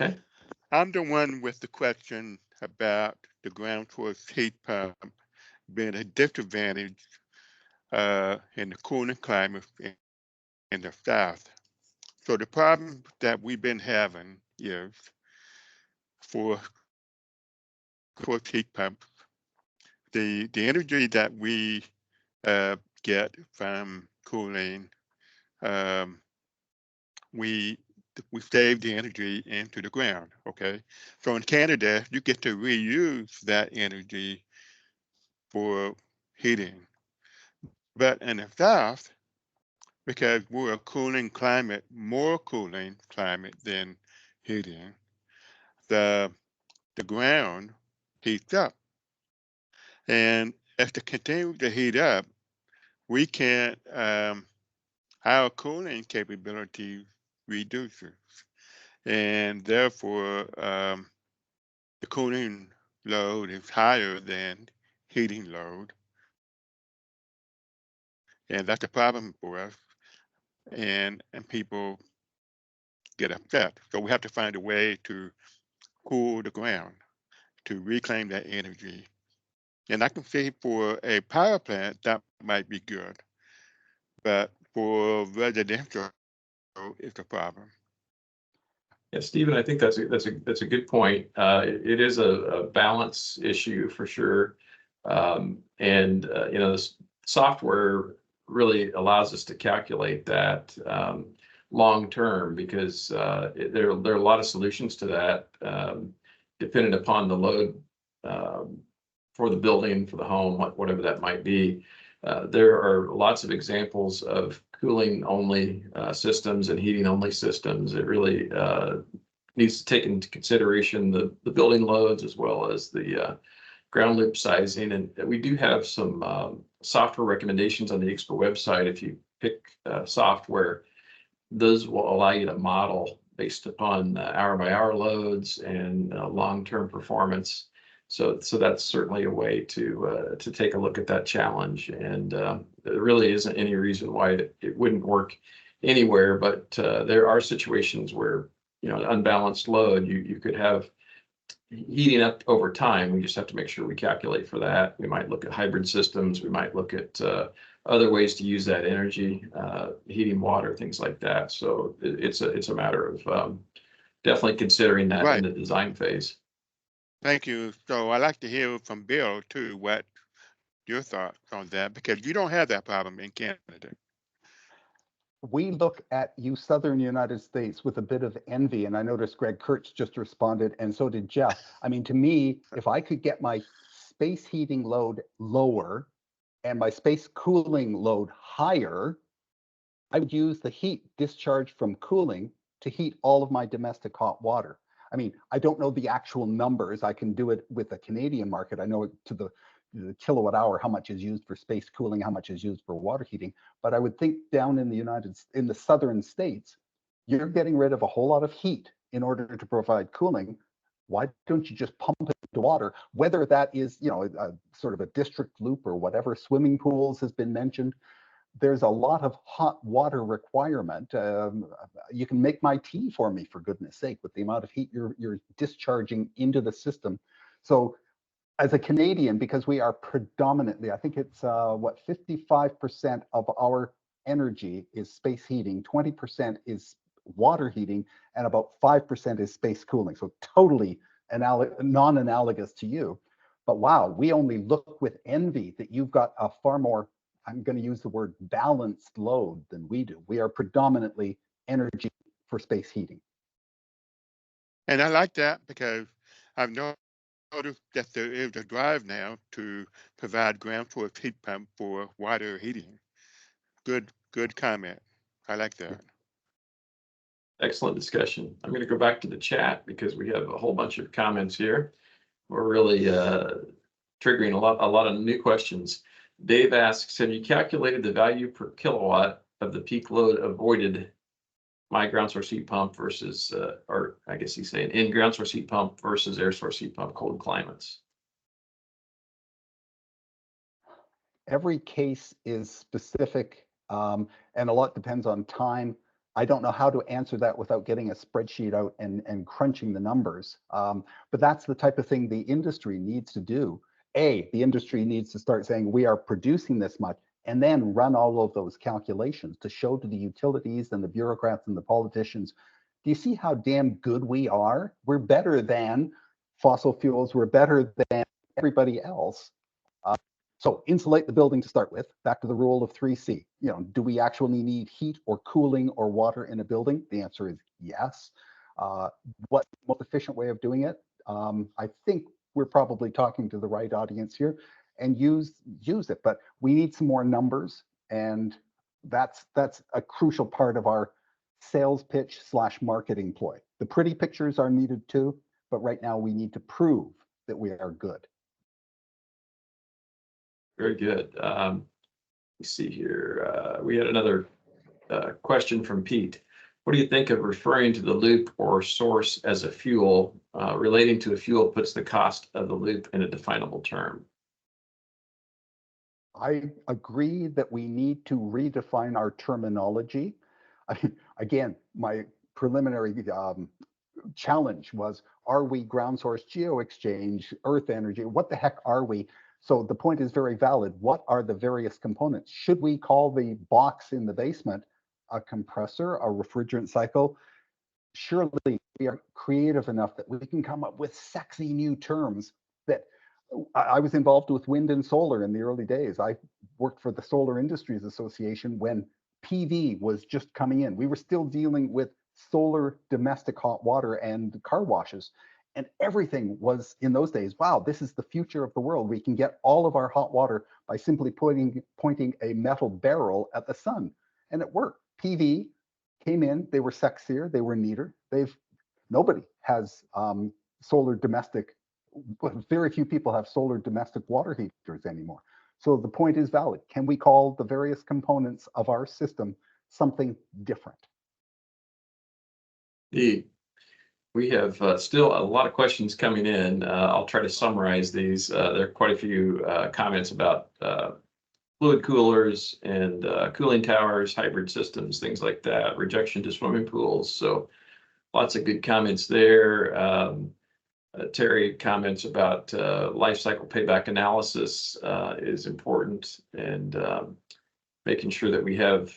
Okay. I'm the one with the question about the ground force heat pump being a disadvantage in the cooling climate in the South. So the problem that we've been having is for heat pumps, the energy that we get from cooling, um, we save the energy into the ground. Okay, so in Canada, you get to reuse that energy for heating, but in the South, because we're a cooling climate, more cooling climate than heating, the ground heats up, and if it continues to heat up, we can't our cooling capability reduces, and therefore the cooling load is higher than heating load, and that's a problem for us. And people get upset. So we have to find a way to cool the ground to reclaim that energy. And I can see for a power plant that might be good, but for residential, it's a problem. Yeah, Stephen, I think that's a good point. It is a balance issue for sure. This software really allows us to calculate that long term because there are a lot of solutions to that dependent upon the load for the building, for the home, whatever that might be. There are lots of examples of cooling only systems and heating only systems. It really needs to take into consideration the building loads as well as the ground loop sizing. And we do have some software recommendations on the IGSHPA website. If you pick software, those will allow you to model based upon hour by hour loads and long-term performance. So that's certainly a way to take a look at that challenge. And there really isn't any reason why it wouldn't work anywhere, but there are situations where, unbalanced load, you could have heating up over time. We just have to make sure we calculate for that. We might look at hybrid systems. We might look at other ways to use that energy, heating water, things like that. So it's a matter of definitely considering that Right. in the design phase. Thank you. So I'd like to hear from Bill too, what your thoughts on that, because you don't have that problem in Canada. We look at you Southern United States with a bit of envy, and I noticed Greg Kurtz just responded, and so did Jeff. I mean, to me, if I could get my space heating load lower and my space cooling load higher, I would use the heat discharged from cooling to heat all of my domestic hot water. I mean, I don't know the actual numbers. I can do it with the Canadian market. I know to the kilowatt hour how much is used for space cooling, how much is used for water heating. But I would think down in the southern states, you're getting rid of a whole lot of heat in order to provide cooling. Why don't you just pump it into water? Whether that is, a sort of a district loop or whatever, swimming pools has been mentioned. There's a lot of hot water requirement. You can make my tea for me, for goodness sake, with the amount of heat you're discharging into the system. So as a Canadian, because we are predominantly, I think it's 55% of our energy is space heating, 20% is water heating, and about 5% is space cooling. So totally non-analogous to you. But wow, we only look with envy that you've got a far more, I'm going to use the word balanced load than we do. We are predominantly energy for space heating. And I like that because I've noticed that there is a drive now to provide ground force heat pump for water heating. Good comment. I like that. Excellent discussion. I'm going to go back to the chat because we have a whole bunch of comments here. We're really triggering a lot of new questions. Dave asks, have you calculated the value per kilowatt of the peak load avoided my ground source heat pump versus, or I guess he's saying in ground source heat pump versus air source heat pump, cold climates? every case is specific, and a lot depends on time. I don't know how to answer that without getting a spreadsheet out and crunching the numbers. But that's the type of thing the industry needs to do. The industry needs to start saying we are producing this much, and then run all of those calculations to show to the utilities and the bureaucrats and the politicians, do you see how damn good we are? We're better than fossil fuels. We're better than everybody else. So insulate the building to start with. Back to the rule of 3C. Do we actually need heat or cooling or water in a building? The answer is yes. What's the most efficient way of doing it? I think we're probably talking to the right audience here, and use it. But we need some more numbers, and that's a crucial part of our sales pitch / marketing ploy. The pretty pictures are needed too, but right now we need to prove that we are good. Very good. Let's see here. We had another question from Pete. What do you think of referring to the loop or source as a fuel? Relating to a fuel puts the cost of the loop in a definable term. I agree that we need to redefine our terminology. Again, my preliminary challenge was, are we ground source, geo exchange, earth energy? What the heck are we? So the point is very valid. What are the various components? Should we call the box in the basement a compressor, a refrigerant cycle? Surely we are creative enough that we can come up with sexy new terms. That I was involved with wind and solar in the early days. I worked for the Solar Industries Association when PV was just coming in. We were still dealing with solar domestic hot water and car washes. And everything was, in those days, wow, this is the future of the world. We can get all of our hot water by simply pointing a metal barrel at the sun. And it worked. PV came in, they were sexier, they were neater. Nobody has solar domestic, very few people have solar domestic water heaters anymore. So the point is valid. Can we call the various components of our system something different? We have still a lot of questions coming in. I'll try to summarize these. There are quite a few comments about fluid coolers and cooling towers, hybrid systems, things like that, rejection to swimming pools. So lots of good comments there. Terry comments about life cycle payback analysis is important, and making sure that we have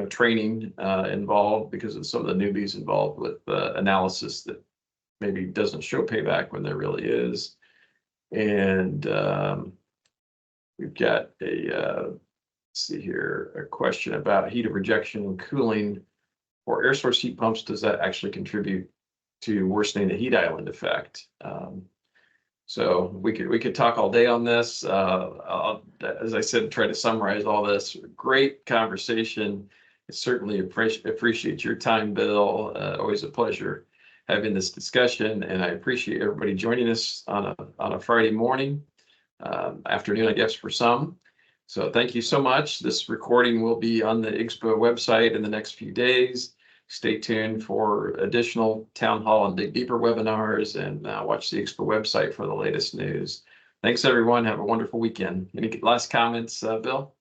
training involved, because of some of the newbies involved with analysis that maybe doesn't show payback when there really is. And we've got let's see here, a question about heat of rejection and cooling for air source heat pumps. Does that actually contribute to worsening the heat island effect? So we could talk all day on this. I'll, as I said, try to summarize all this. Great conversation. I certainly appreciate your time, Bill. Always a pleasure having this discussion, and I appreciate everybody joining us on a Friday morning, afternoon, I guess, for some. So thank you so much. This recording will be on the IGSHPA website in the next few days. Stay tuned for additional town hall and dig deeper webinars, and watch the IGSHPA website for the latest news. Thanks, everyone. Have a wonderful weekend. Any last comments, Bill?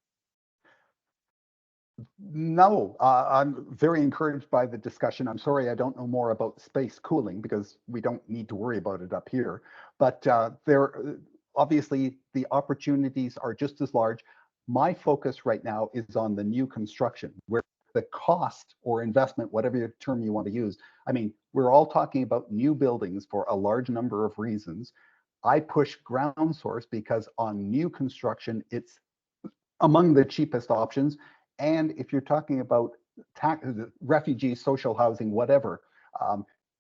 No, I'm very encouraged by the discussion. I'm sorry I don't know more about space cooling, because we don't need to worry about it up here. But there, obviously, the opportunities are just as large. My focus right now is on the new construction, where the cost or investment, whatever term you want to use. I mean, we're all talking about new buildings for a large number of reasons. I push ground source because on new construction, it's among the cheapest options. And if you're talking about refugees, social housing, whatever,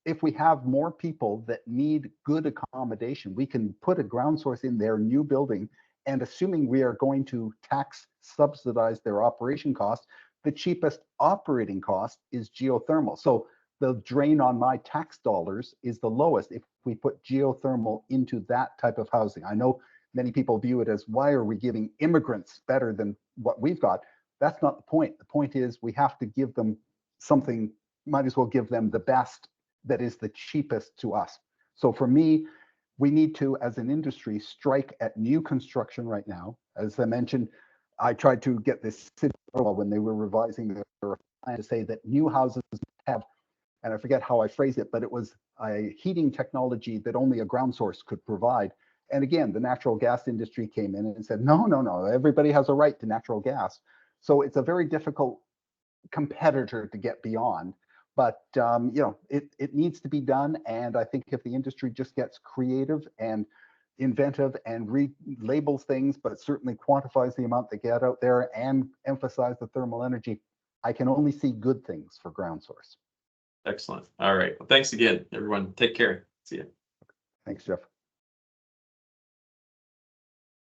if we have more people that need good accommodation, we can put a ground source in their new building, and assuming we are going to tax subsidize their operation costs, the cheapest operating cost is geothermal. So the drain on my tax dollars is the lowest if we put geothermal into that type of housing. I know many people view it as, why are we giving immigrants better than what we've got? That's not the point. The point is we have to give them something, might as well give them the best that is the cheapest to us. So for me, we need to, as an industry, strike at new construction right now. As I mentioned, I tried to get this city when they were revising their plan to say that new houses have, and I forget how I phrased it, but it was a heating technology that only a ground source could provide. And again, the natural gas industry came in and said, no, no, no, everybody has a right to natural gas. So it's a very difficult competitor to get beyond. But it needs to be done. And I think if the industry just gets creative and inventive and relabels things, but certainly quantifies the amount they get out there and emphasize the thermal energy, I can only see good things for ground source. Excellent. All right. Well, thanks again, everyone. Take care. See you. Thanks, Jeff.